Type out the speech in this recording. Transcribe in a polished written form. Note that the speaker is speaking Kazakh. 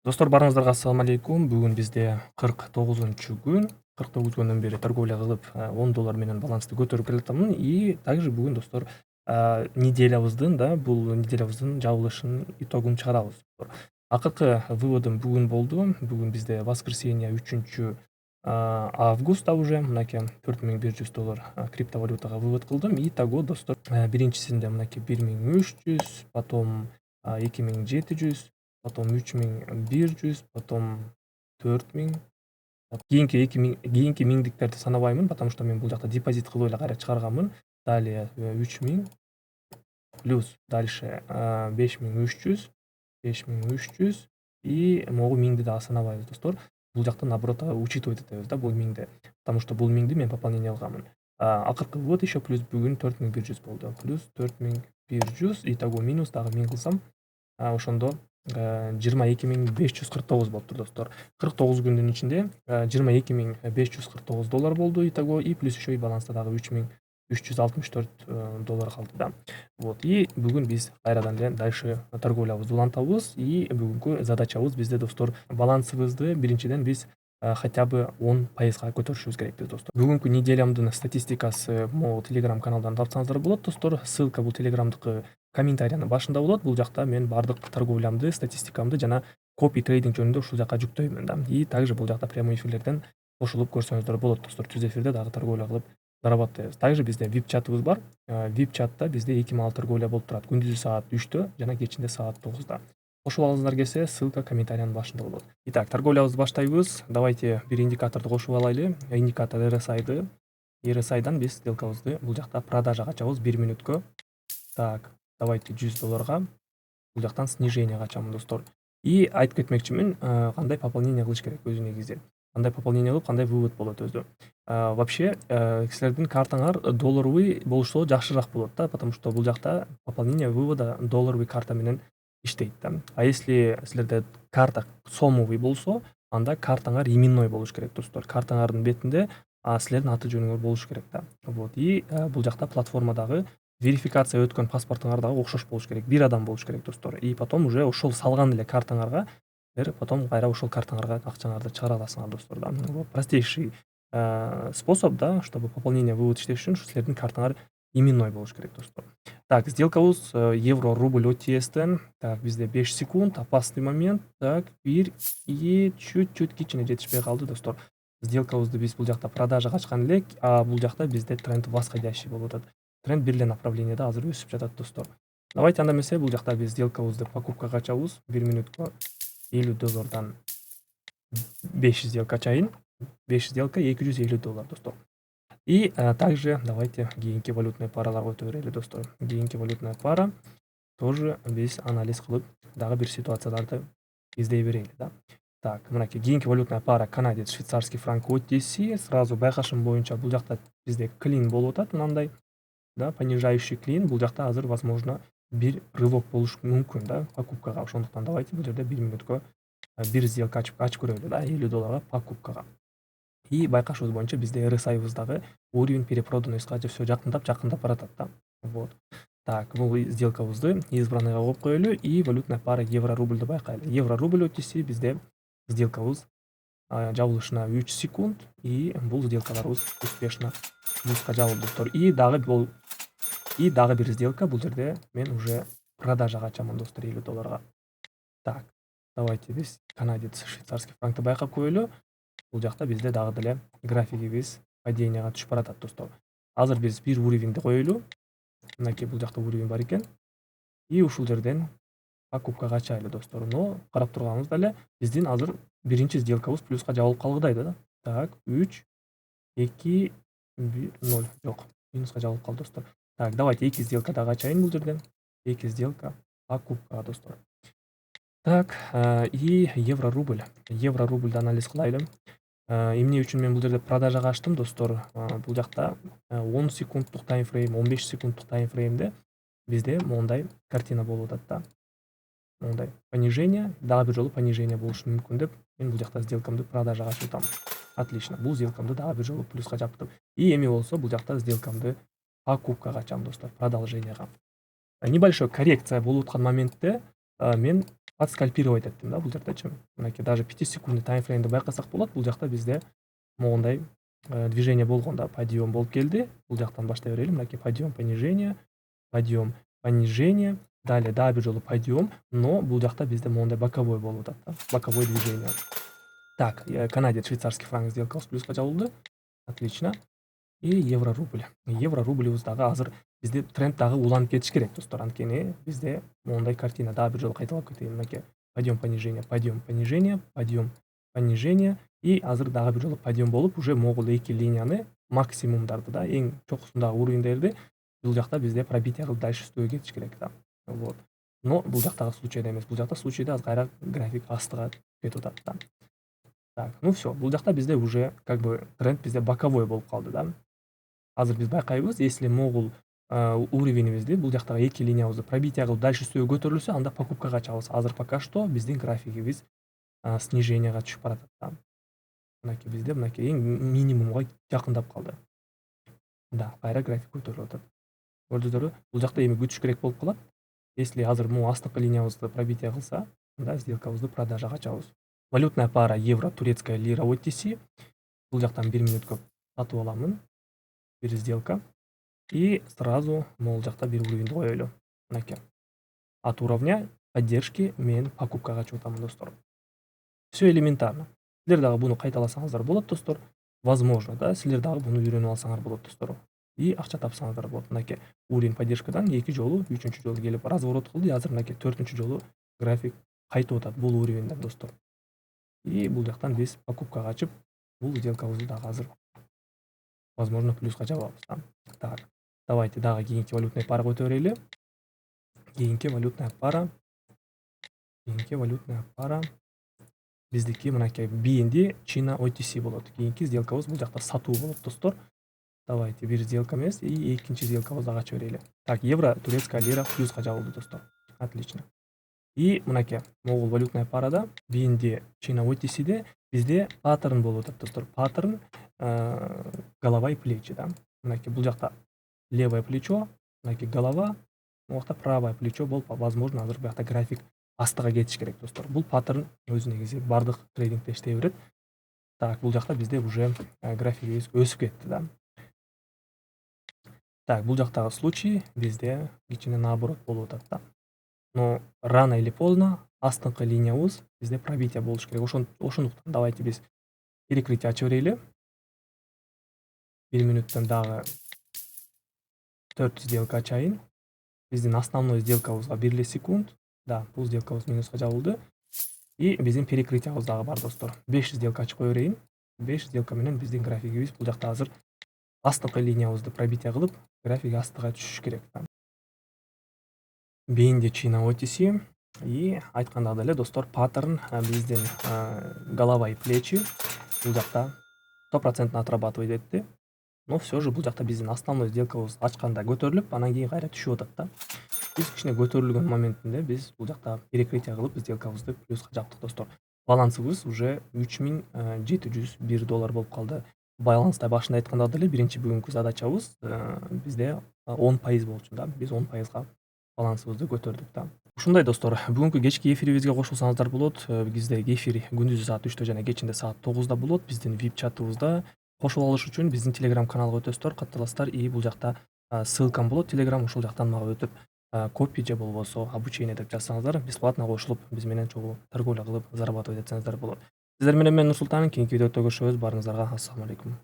Достор, барыңыздарга ассаламу алейкум. Бүгүн бизде 49-күн. 49 күндөн бери торговля кылып, $10 менен балансты көтөрүп келатамын. И также бүгүн достор, неделябыздын бул неделябыздын жабылышынын итогун чыгарабыз. Акыркы выводум бүгүн болду. Бүгүн бизде воскресенье 3-август уже мынакей $4100 криптовалютага вывод кылдым. Итого достор, биринчисинде мынакей 1300, потом 2700, потом 3100, потом 4000. Кийинки миңдиктерди санабаймын, потому что мен бул жакта депозит кылып эле кайра чыгарганмын. Далее 3000 плюс дальше 5300, 5300 и могу миңди дагы санабайбыз достор. Бул жакта наоборот учитывать этебиз бул миңди, потому что бул миңди мен пополнение кылганмын. Акыркы вывод еще плюс бүгүн 4100 болду. Плюс 4100, итого минус дагы 1000 кылсам, ошондо 22549 болуптур достор. 49 күндүн ичинде $22549 болду итого, и плюс еще и баланста дагы $3364 калды да. Вот, и бүгүн биз кайрадан эле дальше торговлябызды улантабыз. И бүгүнкү задачабыз бизде достор, балансыбызды биринчиден биз хотя бы 10% көтөрүшүбүз керекпиз достор. Бүгүнкү неделямдын статистикасы могу телеграм каналдан тапсаңыздар болот достор. Ссылка бул телеграмдыкы комментариянын башында болот. Бул жакта мен бардык торговлямды, статистикамды жана копи трейдинг жөнүндө ушул жака жүктөймүн да. И также бул жакта прямой эфирлерден кошулуп көрсөңүздөр болот достор. Түз эфирде дагы торговля кылып зарабатывайбыз. Также бизде VIP чатыбыз бар. VIP чатта бизде 2 маал торговля болуп турат. Күндүзү саат 3-тө жана кечинде саат 9-да. Кошуп алгыңыздар келсе, ссылка комментариянын башында болот. Итак, торговлябызды баштайбыз. Давайте бир индикаторду кошуп алайлы. Индикатор RSI'ды. RSI'дан биз сделкабызды бул жакта продажага ачабыз 1 мүнөткө. Так, давайте $100. Бул жактан снижение ачамын достор. И айтып кетмекчимин, кандай пополнение кылыш керек өзү негизи. Кандай пополнение кылып, кандай вывод болот өзү. Вообще, силердин картаңар долларовый болушо жакшыраак болот да, потому что бул жакта пополнение вывода долларовый карта менен иштейт да. А если силерде карта сомовый болсо, анда картаңар именной болуш керек достор. Картаңардын бетинде силердин аты жөнүңөр болуш керек да. Вот, и бул жакта платформадагы верификация өткөн паспортуңар дагы окшош болуш керек. Бир адам болуш керек достор. И потом уже ошол салган эле картаңарга потом кайра ошол картаңарга акчаңарды чыгара аласыңар достор да. Вот, простейший способ да, чтобы пополнение вывод иштеш үчүн силердин картаңар именной болуш керек достор. Так, сделкабыз евро рубль OTS'тен. Так, бизде 5 секунд, опасный момент. Так, 1 и чуть-чуть кичине жетишпей калды достор. Сделкабызды биз бул жакта продажага ачкан элек, а бул жакта бизде тренд восходящий болуп атат. Тренд бир эле направлениеде азыр өсүп жатат достор. Давайте анда эмесе бул жакта биз сделкабызды покупкага ачабыз. 1 мүнөткө $50 5 сделка ачайын. 5 сделка $250 достор. И также давайте кийинки валютный параларга өтө берели достор. Кийинки валютная пара тоже биз анализ кылып дагы бир ситуацияларды издей берели да. Так, мынакей кийинки валютная пара канадец швейцарский франк OTC. Сразу байкашым боюнча бул жакта бизде клин болуп атат мындай да, понижающий клин. Бул жакта азыр возможно бир рывок болуш мүмкүн да покупкага. Ошондуктан давайте бул жерде 1 мүнөткө бир сделка ачып көрөлү да, $50 покупкага. И байкашыбыз боюнча бизде RSI'быздагы уровень перепроданныйга всё жакындап баратат да. Вот. Так, бул сделкабызды избранныйга коюп коелу и валютная пара евро рубльды байкайлы. Евро рубль OTC бизде сделкабыз жабылышына 3 секунд, и бул сделкаларыбыз успешно плюска жабылды достор. И дагы бир сделка бул жерде мен уже продажага ачамын достор $50. Так, давайте биз канадец швейцарский франкты байкап коелу. Бул жакта бизде дагы деле графигибиз паденияга түшүп баратат достор. Азыр биз бир уровеньди коелу. Мынакей бул жакта уровень бар экен. И ушул жерден покупкага ачайлы достор. Но карап турганыбызда эле биздин азыр биринчи сделкабыз плюска жабылып калгыдай да. Так, 3 2 0 жок, минуска жабылып калды достор. Так, давайте 2 сделка дагы ачайын бул жерден. 2 сделка покупка достор. Так, и евро рубль. Евро рубльды анализ кылайлы. Эмне үчүн мен бул жерде продажага ачтым достор? Бул жакта 10 секундтук таймфрейм, 15 секундтук таймфреймде бизде мондай картина болуп атат да. Мондай понижение, дагы бир жолу понижение болушу мүмкүн деп мен бул жакта сделкамды продажага ачып атам. Отлично. Бул сделкамды дагы бир жолу плюска жаптым. И эми болсо бул жакта сделкамды покупкага ачам достор, продолженияга. Небольшой коррекция болуп аткан моментте мен подскальпировать эттим да бул жертечи. Мынакей даже 5 секундный таймфреймди байкасак болот. Бул жакта бизде могундай движение болгондо подъем болуп келди. Бул жактан баштай берели. Мынакей подъем, понижение, далее дагы бир жолу подъем, но бул жакта бизде могундай боковой болуп атат да, боковой движение. Так, канадец швейцарский франк сделкабыз плюска жабылды. Отлично. И евро рубль. Евро рубльбиз дагы азыр бизде тренд дагы уланып кетиш керек достор. Анткени бизде мондай картина дагы бир жолу кайталап кетейин. Мынакей подъем, понижение, подъем, понижение, подъем, понижение. И азыр дагы бир жолу подъем болуп, уже могул эки линияны максимумдарды да, эң чокусундагы уровеньдерди бул жакта бизде пробитие кылып дальше үстүгө кетиш керек да. Вот. Но бул жактагы случайда эмес. Бул жакта случайда аз кайра график астыга кетип атат да. Так, ну все, бул жакта бизде уже как бы тренд бизде боковой болуп калды да. Азыр биз байкайбыз, если могул уровенибизди бул жактагы эки линиябызды пробитие кылып дальше үстүгө көтөрүлсө, анда покупкага чабабыз. Азыр пока что биздин графигибиз сниженияга түшүп баратат да. Мынакей бизде мынакей эң минимумга жакындап калды. Да, кайра график көтөрүлүп атат. Көрдүңүзбү? Бул жакта эми күтүш керек болуп калат. Если азыр могу астыңкы линиябызды пробитие кылса, анда сделкабызды продажага ачабыз. Валютная пара евро, турецкая лира, OTC. Бул жактан 1 минутка сатып аламын. Бир сделка. И сразу могул жакта бир уровеньди коелу. Мынакей. От уровня поддержки мен покупкага чыгып атамын достор. Все элементарно. Силер дагы буну кайталасаңыздар болот достор. Возможно, да, силер дагы буну үйрөнүп алсаңар болот достор. И акча тапсаңыздар болот. Мынакей уровень поддержкадан 2 жолу, 3 жолу келип разворот кылды. Азыр мынакей 4 жолу график кайтып атат бул уровеньден достор. И бул жактан биз покупкага ачып, бул сделкабызды дагы азыр возможно плюска жабабыз да. Так, давайте дагы кийинки валютный пара өтө берели. Кийинки валютная пара биздики мынакей BND China OTC болот. Кийинки сделкабыз бул жакта сатуу болот достор. Давайте бир сделка эмес, и экинчи сделкабызды дагы ачып берели. Так, евро, турецкая лира плюска жабылды достор. Отлично. И мынакей могул валютная парада BND China OTC'де бизде паттерн болуп атат достор. Паттерн голова и плечи да. Мынакей бул жакта левое плечо, мынакей голова, бул жакта правое плечо болуп, возможно, азыр бул жакта график астыга кетиш керек достор. Бул паттерн өзү негизи бардык трейдингде иштей берет. Так, бул жакта бизде уже графигибиз өсүп кетти да. Так, бул жактагы случай бизде кичине наоборот болуп атат да. Но рано или поздно астыңкы линиябыз бизде пробитие болуш керек. Ошондуктан давайте биз перекрытие ачып берели. 1 минуттан дагы 4 сделка ачайын. Биздин основной сделкабызга 1 секунд. Да, бул сделкабыз минуска жабылды. И биздин перекрытиябыз дагы бар достор. 5 сделка ачып кое берейин. 5 сделка менен биздин графигибиз бул жакта азыр астыңкы линиябызды пробитие кылып, график астыга түшүш керек. BND China OTC. И айткандагы эле достор, паттерн биздин голова и плечи бул жакта 100% отрабатывать этти. Но все же бул жакта биздин основной сделкабыз ачканда көтөрүлүп, анан кийин кайра түшүп атат да. Биз кичине көтөрүлгөн моментинде биз бул жакта перекрытие кылып сделкабызды плюска жаптык достор. Балансыбыз уже $3701 болуп калды. Баланста башында айткандагы эле биринчи бүгүнкү задачабыз бизде 10% болчу да. Биз 10%га балансыбызды көтөрдүк да. Ушундай достор, бүгүнкү кечки эфирибизге кошулсаңыздар болот. Биздеги эфир күндүзү саат 3-тө жана кечинде саат 9-да болот. Биздин VIP чатыбызда кошулуп алыш үчүн биздин Telegram каналга өтөсүздөр, катталасыздар. И бул жакта ссылкам болот Telegram, ошол жактан мага өтүп, копий же болбосо обучение деп жазсаңыздар, бесплатно кошулуп, биз менен чогуу торговля кылып зарабатывать этсеңиздар болот. Сиздер менен мен Нурсултан, кийинки видеодо көрүшөбүз. Баарыңыздарга ассаламу алейкум.